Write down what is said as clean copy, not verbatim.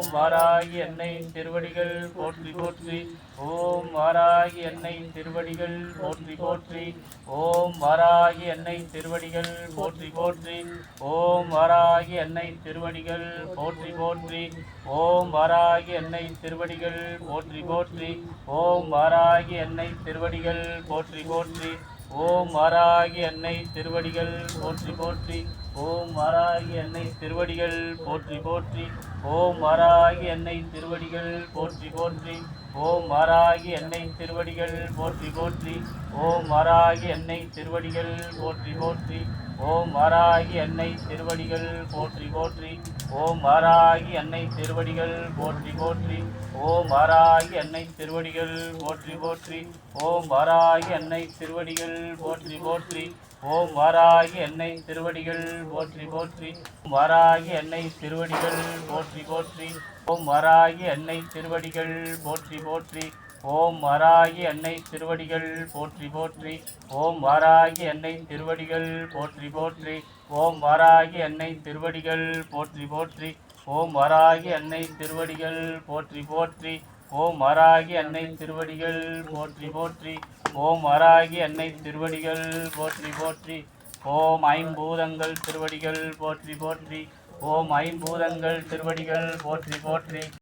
ஓம் வாராகி அன்னை திருவடிகள் போற்றி போற்றி. ஓம் வாராகி அன்னை திருவடிகள் போற்றி போற்றி. ஓம் வாராகி அன்னை திருவடிகள் போற்றி போற்றி. ஓம் வாராகி அன்னை திருவடிகள் போற்றி போற்றி. ஓம் வாராகி அன்னை திருவடிகள் போற்றி போற்றி. ஓம் வாராகி அன்னை திருவடிகள் போற்றி போற்றி. ஓம் வாராகி அன்னை திருவடிகள் போற்றி போற்றி. ஓம் வாராகி அன்னை திருவடிகள் போற்றி போற்றி. ஓம் வாராகி அன்னை திருவடிகள் போற்றி போற்றி. ஓம் வாராகி அன்னை திருவடிகள் போற்றி போற்றி. ஓம் வாராகி அன்னை திருவடிகள் போற்றி போற்றி. ஓம் வாராகி அன்னை திருவடிகள் போற்றி போற்றி. ஓம் வாராகி அன்னை திருவடிகள் போற்றி போற்றி. ஓம் வாராகி அன்னை திருவடிகள் போற்றி போற்றி. ஓம் வாராகி அன்னை திருவடிகள் போற்றி போற்றி. ஓம் வாராகி அன்னை திருவடிகள் போற்றி போற்றி. வாராகி அன்னை திருவடிகள் போற்றி போற்றி. ஓம் வாராகி அன்னை திருவடிகள் போற்றி போற்றி. ஓம் வாராகி அன்னை திருவடிகள் போற்றி போற்றி. ஓம் வாராகி அன்னை திருவடிகள் போற்றி போற்றி. ஓம் வாராகி அன்னை திருவடிகள் போற்றி போற்றி. ஓம் வாராகி அன்னை திருவடிகள் போற்றி போற்றி. ஓம் வாராகி அன்னை திருவடிகள் போற்றி போற்றி. ஓம் வாராகி அன்னை திருவடிகள் போற்றி போற்றி. ஓம் ஐம்பூதங்கள் திருவடிகள் போற்றி போற்றி. ஓம் ஐம்பூதங்கள் திருவடிகள் போற்றி போற்றி.